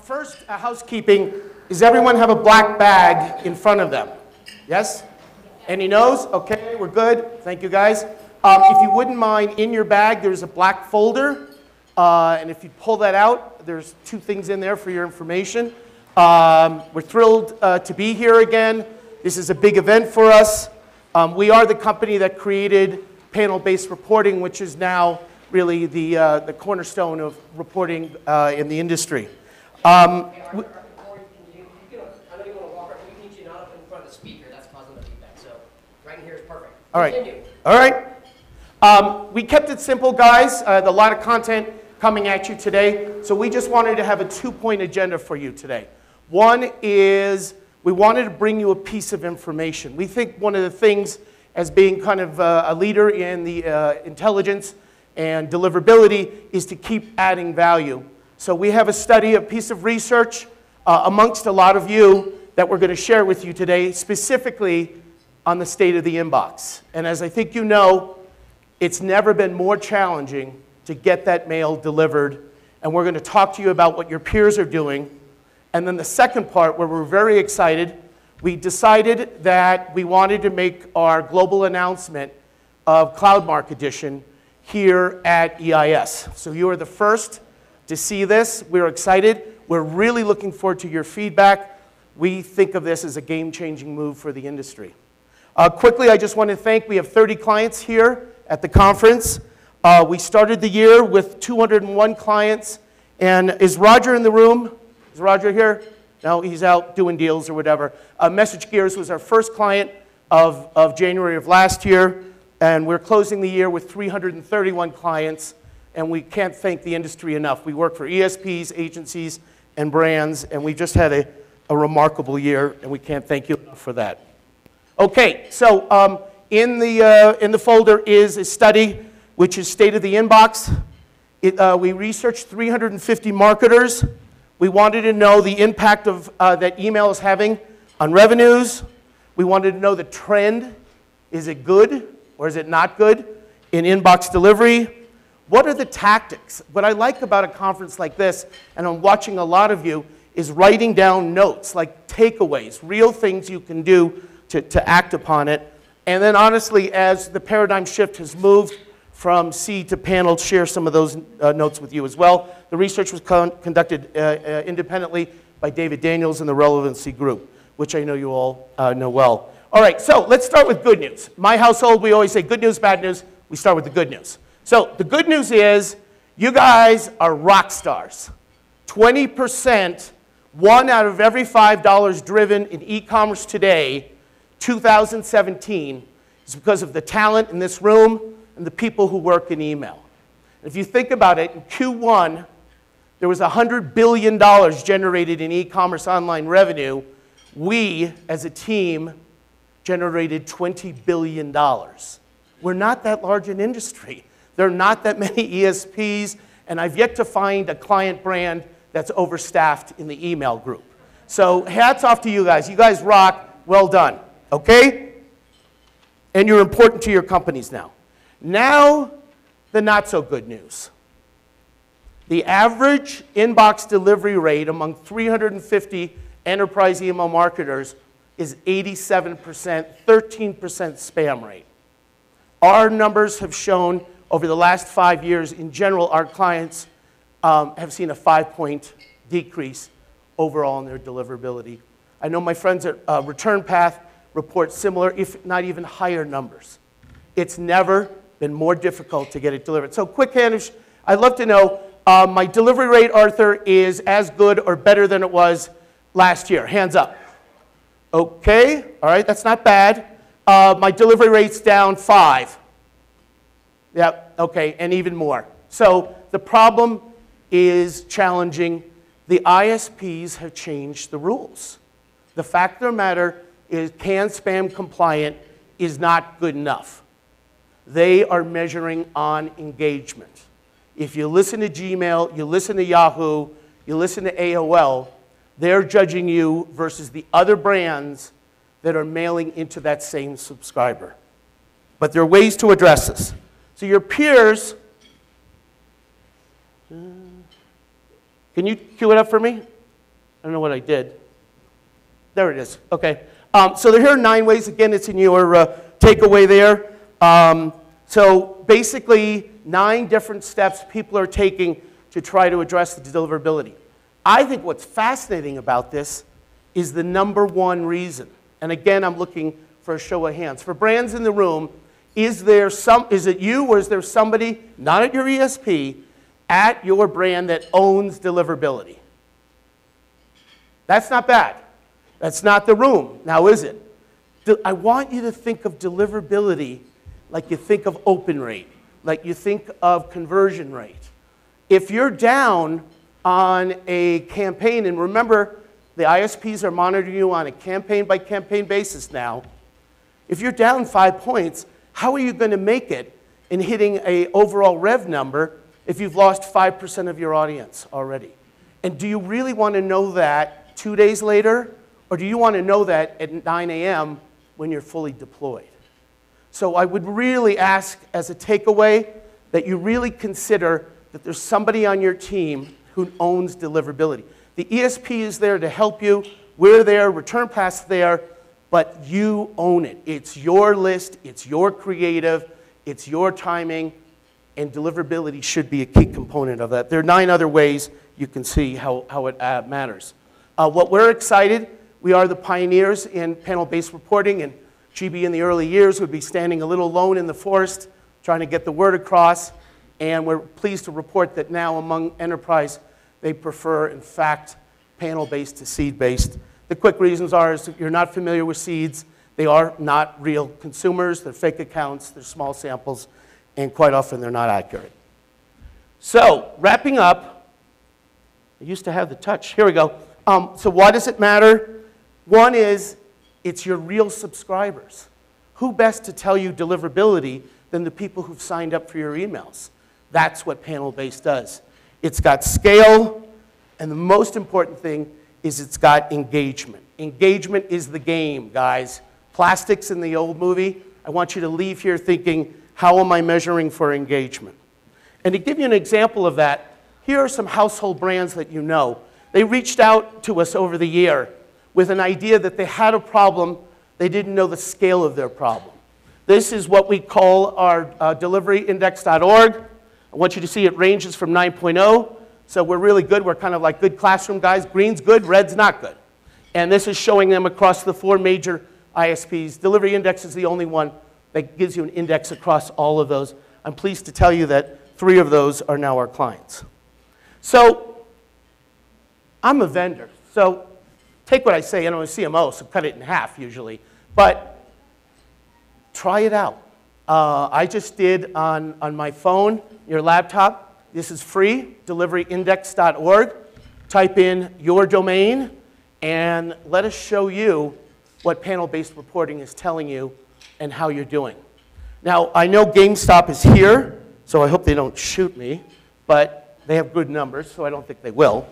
First, housekeeping. Does everyone have a black bag in front of them? Yes? Any no's? Okay, we're good. Thank you, guys. If you wouldn't mind, in your bag, there's a black folder. And if you pull that out, there's 2 things in there for your information. We're thrilled to be here again. This is a big event for us. We are the company that created panel-based reporting, which is now really the cornerstone of reporting in the industry. I know you want to walk around. We need you not up in front of the speaker. That's causing the feedback. So right in here is perfect. All right. Continue. All right. We kept it simple, guys. A lot of content coming at you today. So we just wanted to have a 2-point agenda for you today. One is we wanted to bring you a piece of information. We think one of the things as being kind of a leader in the intelligence and deliverability is to keep adding value. So we have a study, a piece of research amongst a lot of you that we're going to share with you today, specifically on the state of the inbox. And as I think you know, it's never been more challenging to get that mail delivered. And we're going to talk to you about what your peers are doing. And then the second part, where we're very excited, we decided that we wanted to make our global announcement of CloudMark Edition here at EIS. So you are the first to see this. We're excited. We're really looking forward to your feedback. We think of this as a game-changing move for the industry. Quickly, I just want to thank, we have 30 clients here at the conference. We started the year with 201 clients. And is Roger in the room? Is Roger here? No, he's out doing deals or whatever. Message Gears was our first client of January of last year. And we're closing the year with 331 clients. And we can't thank the industry enough. We work for ESPs, agencies, and brands. And we just had a remarkable year. And we can't thank you enough for that. OK, so in the folder is a study, which is State of the Inbox. We researched 350 marketers. We wanted to know the impact of that email is having on revenues. We wanted to know the trend. Is it good or is it not good in inbox delivery? What are the tactics? What I like about a conference like this, and I'm watching a lot of you, is writing down notes, like takeaways, real things you can do to act upon it. And then honestly, as the paradigm shift has moved from C to panel, share some of those notes with you as well. The research was conducted independently by David Daniels and the Relevancy Group, which I know you all know well. All right, so let's start with good news. My household, we always say good news, bad news. We start with the good news. So the good news is you guys are rock stars. 20%, 1 out of every $5 driven in e-commerce today, 2017, is because of the talent in this room and the people who work in email. If you think about it, in Q1, there was $100 billion generated in e-commerce online revenue. We, as a team, generated $20 billion. We're not that large an industry. There are not that many ESPs, and I've yet to find a client brand that's overstaffed in the email group. So hats off to you guys. You guys rock. Well done. Okay? And you're important to your companies now. Now, the not-so-good news. The average inbox delivery rate among 350 enterprise email marketers is 87%, 13% spam rate. Our numbers have shown over the last 5 years, in general, our clients have seen a 5-point decrease overall in their deliverability. I know my friends at Return Path report similar, if not even higher numbers. It's never been more difficult to get it delivered. So quick hand, I'd love to know, my delivery rate, Arthur, is as good or better than it was last year. Hands up. Okay, all right, that's not bad. My delivery rate's down 5. Yep, okay, and even more. So the problem is challenging. The ISPs have changed the rules. The fact of the matter is CAN spam compliant is not good enough. They are measuring on engagement. If you listen to Gmail, you listen to Yahoo, you listen to AOL, they're judging you versus the other brands that are mailing into that same subscriber. But there are ways to address this. So your peers Can you cue it up for me? I don't know what I did. There it is. Okay. So here are 9 ways. Again, it's in your takeaway there. So basically, 9 different steps people are taking to try to address the deliverability. I think what's fascinating about this is the #1 reason. And again, I'm looking for a show of hands. For brands in the room, is it you or is there somebody, not at your ESP, at your brand that owns deliverability? That's not bad. That's not the room. Now, is it? I want you to think of deliverability like you think of open rate, like you think of conversion rate. If you're down on a campaign, and remember, the ISPs are monitoring you on a campaign-by-campaign basis now. If you're down 5 points, how are you going to make it in hitting an overall rev number if you've lost 5% of your audience already? And do you really want to know that 2 days later? Or do you want to know that at 9 a.m. when you're fully deployed? So I would really ask as a takeaway that you really consider that there's somebody on your team who owns deliverability. The ESP is there to help you. We're there, Return Path's there, but you own it. It's your list, it's your creative, it's your timing, and deliverability should be a key component of that. There are 9 other ways you can see how it matters. What we're excited, we are the pioneers in panel-based reporting, and GB in the early years would be standing a little alone in the forest trying to get the word across, and we're pleased to report that now among enterprise, they prefer, in fact, panel-based to seed-based. The quick reasons are is if you're not familiar with seeds, they are not real consumers, they're fake accounts, they're small samples, and quite often they're not accurate. So, wrapping up, I used to have the touch, here we go. So why does it matter? One is, it's your real subscribers. Who best to tell you deliverability than the people who've signed up for your emails? That's what panel-based does. It's got scale, and the most important thing is it's got engagement. Engagement is the game, guys. Plastics in the old movie, I want you to leave here thinking, how am I measuring for engagement? And to give you an example of that, here are some household brands that you know. They reached out to us over the year with an idea that they had a problem, they didn't know the scale of their problem. This is what we call our deliveryindex.org. I want you to see it ranges from 9.0, so we're really good. We're kind of like good classroom guys. Green's good, red's not good. And this is showing them across the 4 major ISPs. Delivery Index is the only one that gives you an index across all of those. I'm pleased to tell you that 3 of those are now our clients. So I'm a vendor, so take what I say, and I'm a CMO, so cut it in half usually, but try it out. I just did on my phone, your laptop. This is free, deliveryindex.org. Type in your domain, and let us show you what panel-based reporting is telling you and how you're doing. Now, I know GameStop is here, so I hope they don't shoot me, but they have good numbers, so I don't think they will.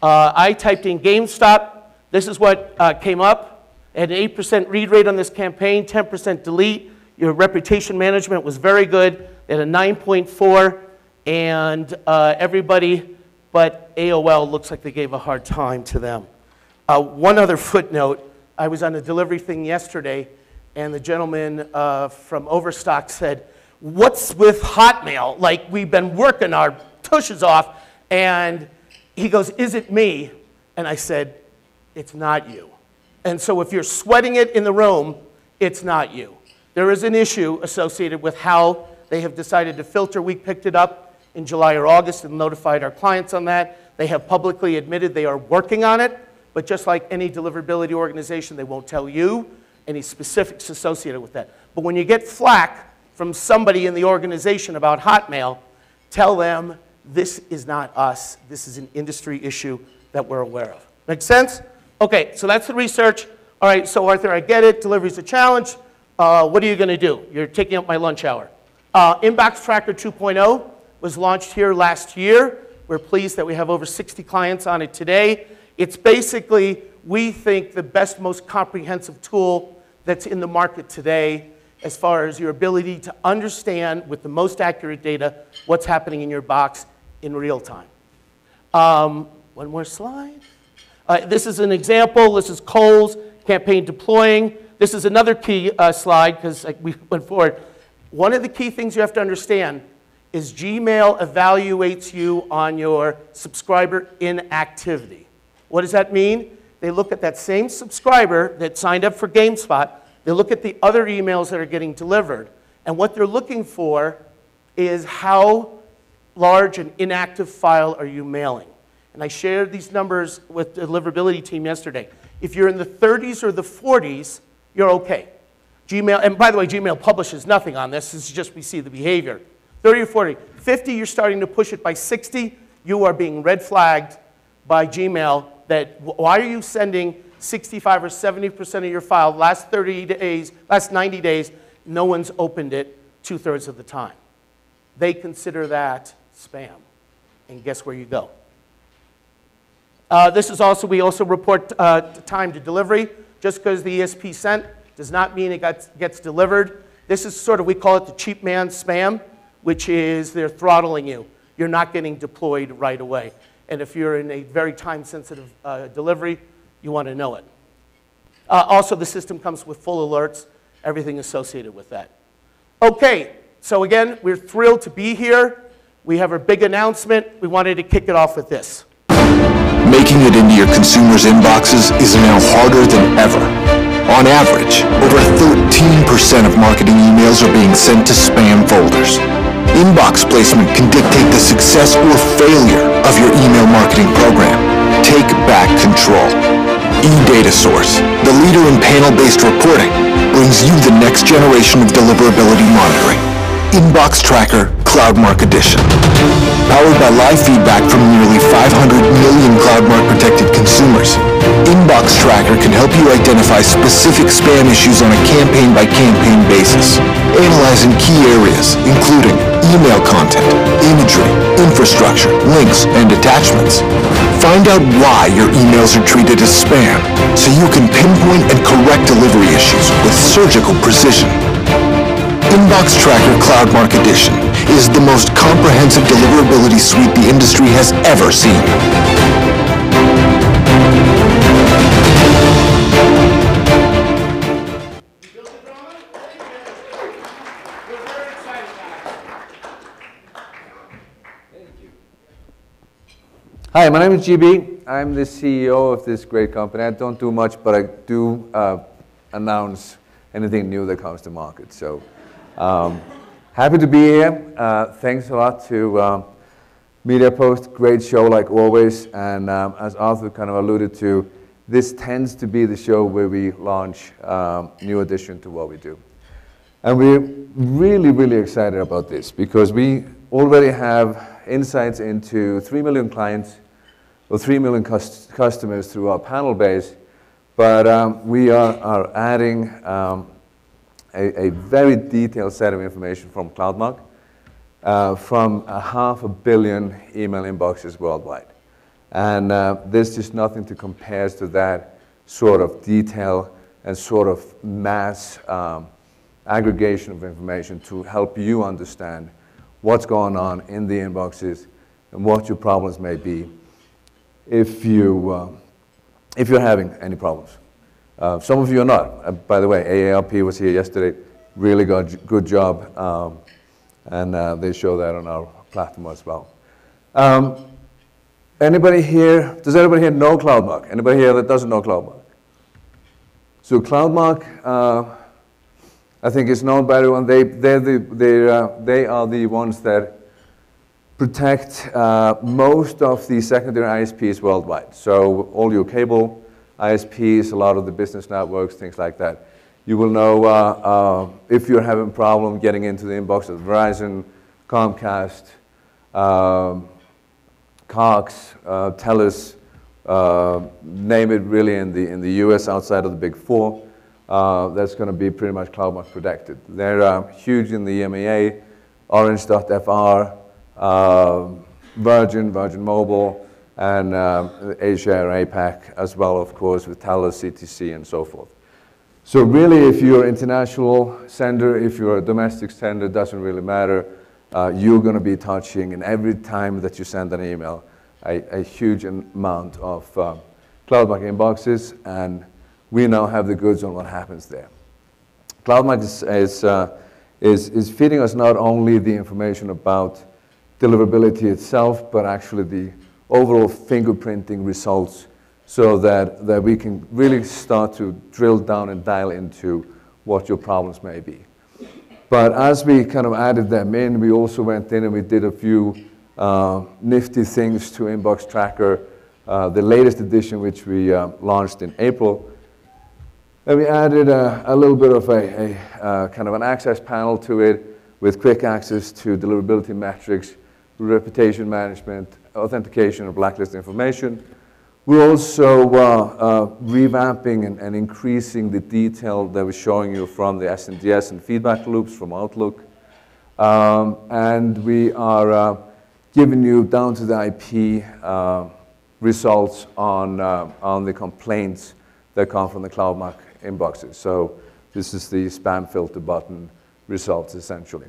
I typed in GameStop. This is what came up. They had an 8% read rate on this campaign, 10% delete. Your reputation management was very good. They had a 9.4, and everybody but AOL looks like they gave a hard time to them. One other footnote, I was on a delivery thing yesterday, and the gentleman from Overstock said, "What's with Hotmail? Like, we've been working our tushes off." And he goes, "Is it me?" And I said, "It's not you." And so if you're sweating it in the room, it's not you. There is an issue associated with how they have decided to filter. We picked it up in July or August and notified our clients on that. They have publicly admitted they are working on it, but just like any deliverability organization, they won't tell you any specifics associated with that. But when you get flack from somebody in the organization about Hotmail, tell them this is not us. This is an industry issue that we're aware of. Make sense? Okay, so that's the research. All right, so Arthur, I get it. Delivery's a challenge. What are you going to do? You're taking up my lunch hour. Inbox Tracker 2.0 was launched here last year. We're pleased that we have over 60 clients on it today. It's basically, we think, the best, most comprehensive tool that's in the market today as far as your ability to understand with the most accurate data what's happening in your box in real time. One more slide. This is an example. This is Kohl's campaign deploying. This is another key slide because we went forward. One of the key things you have to understand is Gmail evaluates you on your subscriber inactivity. What does that mean? They look at that same subscriber that signed up for GameSpot. They look at the other emails that are getting delivered. And what they're looking for is how large an inactive file are you mailing. And I shared these numbers with the deliverability team yesterday. If you're in the 30s or the 40s, you're okay. Gmail, and by the way, Gmail publishes nothing on this. This is just we see the behavior. 30 or 40. 50, you're starting to push it. By 60, you are being red flagged by Gmail that why are you sending 65 or 70% of your file last 30 days, last 90 days, no one's opened it 2/3 of the time. They consider that spam. And guess where you go? This is also, we also report time to delivery. Just because the ESP sent does not mean it gets delivered. This is sort of, we call it the cheap man spam, which is they're throttling you. You're not getting deployed right away. And if you're in a very time-sensitive delivery, you want to know it. Also, the system comes with full alerts, everything associated with that. Okay, so again, we're thrilled to be here. We have our big announcement. We wanted to kick it off with this. Making it into your consumers' inboxes is now harder than ever. On average, over 13% of marketing emails are being sent to spam folders. Inbox placement can dictate the success or failure of your email marketing program. Take back control. eDataSource, the leader in panel-based reporting, brings you the next generation of deliverability monitoring. Inbox Tracker CloudMark Edition. Powered by live feedback from nearly 500 million CloudMark protected consumers, Inbox Tracker can help you identify specific spam issues on a campaign-by-campaign basis, analyzing key areas including email content, imagery, infrastructure, links, and attachments. Find out why your emails are treated as spam so you can pinpoint and correct delivery issues with surgical precision. Inbox Tracker CloudMark Edition is the most comprehensive deliverability suite the industry has ever seen. Hi, my name is GB. I'm the CEO of this great company. I don't do much, but I do announce anything new that comes to market. So happy to be here. Thanks a lot to MediaPost. Great show like always. And as Arthur kind of alluded to, this tends to be the show where we launch new addition to what we do. And we're really, really excited about this because we already have insights into 3 million clients or 3 million customers through our panel base, but we are adding a very detailed set of information from CloudMark from 500 million email inboxes worldwide. And there's just nothing to compare to that sort of detail and sort of mass aggregation of information to help you understand what's going on in the inboxes and what your problems may be if you're having any problems. Some of you are not. By the way, AARP was here yesterday, really good job, and they show that on our platform as well. Anybody here, does anybody here know CloudMark? Anybody here that doesn't know CloudMark? So CloudMark, I think is known by everyone. They are the ones that protect most of the secondary ISPs worldwide. So all your cable ISPs, a lot of the business networks, things like that. You will know if you're having a problem getting into the inbox of Verizon, Comcast, Cox, TELUS, name it really in the US outside of the big four. That's going to be pretty much CloudMark protected. They're huge in the EMEA, Orange.fr, Virgin Mobile, and Asia or APAC as well, of course, with TELUS, CTC, and so forth. So really, if you're an international sender, if you're a domestic sender, it doesn't really matter. You're going to be touching, and every time that you send an email, a huge amount of CloudMark inboxes, and we now have the goods on what happens there. CloudMark is feeding us not only the information about deliverability itself, but actually the overall fingerprinting results, so that we can really start to drill down and dial into what your problems may be. But as we kind of added them in, we also went in and we did a few nifty things to Inbox Tracker, the latest edition, which we launched in April. And we added a little bit of a kind of an access panel to it with quick access to deliverability metrics, reputation management, authentication of blacklist information. We're also revamping and increasing the detail that we're showing you from the SNDS and feedback loops from Outlook. And we are giving you down to the IP results on the complaints that come from the CloudMark inboxes. So this is the spam filter button results, essentially.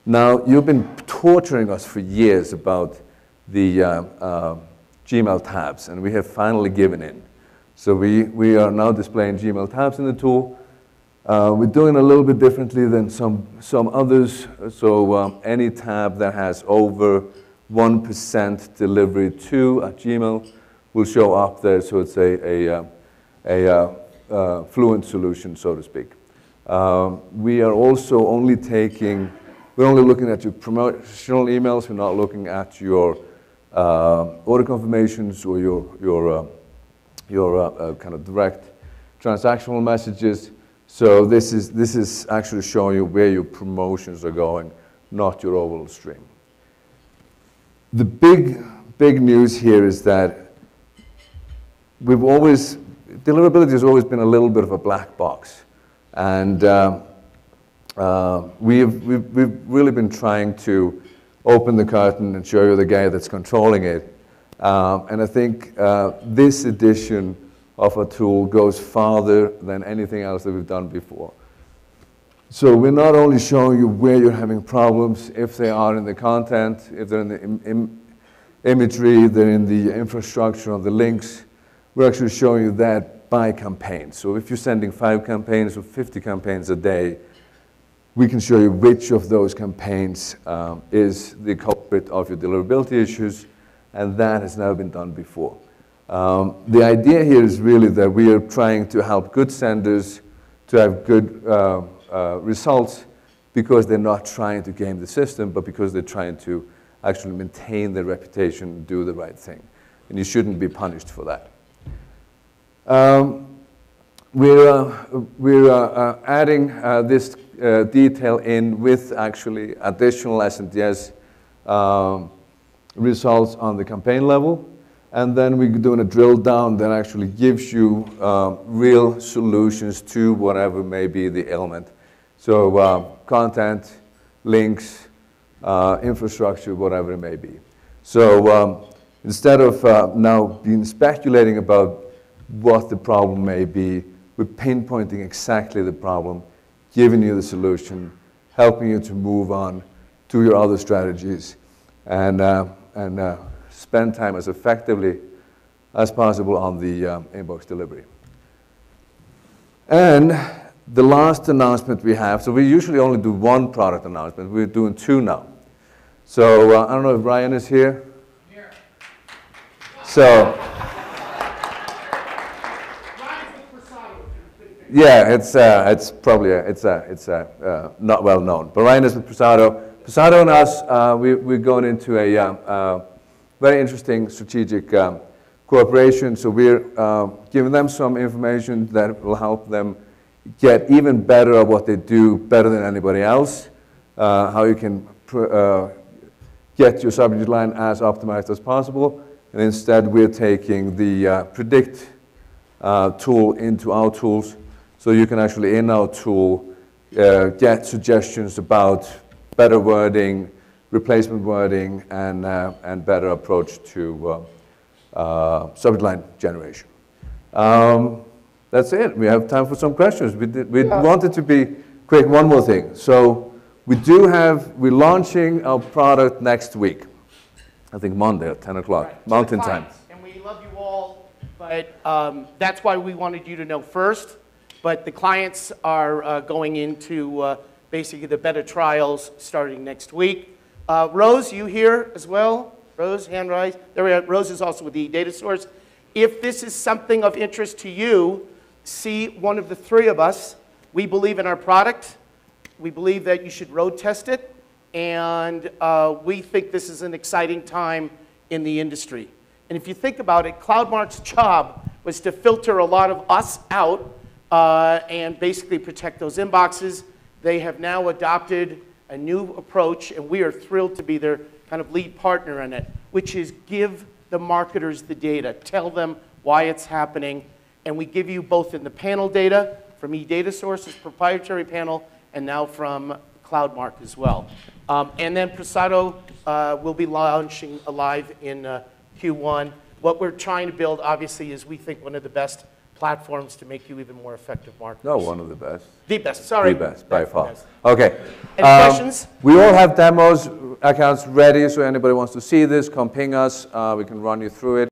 Now, you've been torturing us for years about the Gmail tabs, and we have finally given in. So we are now displaying Gmail tabs in the tool. We're doing it a little bit differently than some others. So any tab that has over 1% delivery to a Gmail will show up there. So it's a fluent solution, so to speak. We are also only we're only looking at your promotional emails. We're not looking at your order confirmations or your kind of direct transactional messages. So this is actually showing you where your promotions are going, not your overall stream. The big news here is that deliverability has always been a little bit of a black box, and we've really been trying to open the curtain and show you the guy that's controlling it. And I think this edition of a tool goes farther than anything else that we've done before. So we're not only showing you where you're having problems, if they are in the content, if they're in the imagery, they're in the infrastructure of the links. We're actually showing you that by campaign. So if you're sending 5 campaigns or 50 campaigns a day, we can show you which of those campaigns is the culprit of your deliverability issues, and that has never been done before. The idea here is really that we are trying to help good senders to have good results, because they're not trying to game the system, but because they're trying to actually maintain their reputation and do the right thing. And you shouldn't be punished for that. We're adding this detail in with actually additional SNDS results on the campaign level. And then we're doing a drill down that actually gives you real solutions to whatever may be the ailment. So content, links, infrastructure, whatever it may be. So instead of now being speculating about what the problem may be, we're pinpointing exactly the problem, giving you the solution, helping you to move on to your other strategies, and spend time as effectively as possible on the inbox delivery. And the last announcement we have, so we usually only do 1 product announcement. We're doing 2 now. So I don't know if Ryan is here. Here. So. Yeah, it's probably not well known. But Ryan is with Prasado. Prasado and us, we're going into a very interesting strategic cooperation. So we're giving them some information that will help them get even better at what they do, better than anybody else. How you can get your subject line as optimized as possible. And instead, we're taking the predict tool into our tools. So you can actually, in our tool, get suggestions about better wording, replacement wording, and better approach to subject line generation. That's it. We have time for some questions. We wanted to be quick. One more thing. So we're launching our product next week. I think Monday at 10 o'clock, Right, Mountain to the Time. clients. And we love you all, but that's why we wanted you to know first. But the clients are going into basically the beta trials starting next week. Rose, you here as well? Rose, hand raised. There we are. Rose is also with eDataSource. If this is something of interest to you, see one of the three of us. We believe in our product. We believe that you should road test it. And we think this is an exciting time in the industry. And if you think about it, CloudMark's job was to filter a lot of us out and basically protect those inboxes. They have now adopted a new approach, and we are thrilled to be their kind of lead partner in it, which is give the marketers the data, tell them why it's happening, and we give you both in the panel data from eDataSource's proprietary panel and now from CloudMark as well. And then Prasado will be launching live in Q1. What we're trying to build, obviously, is we think one of the best platforms to make you even more effective marketers. No, one of the best. The best, sorry. The best, by far. Best. Okay. Any questions? We all have demos, accounts ready, so anybody wants to see this, come ping us. We can run you through it.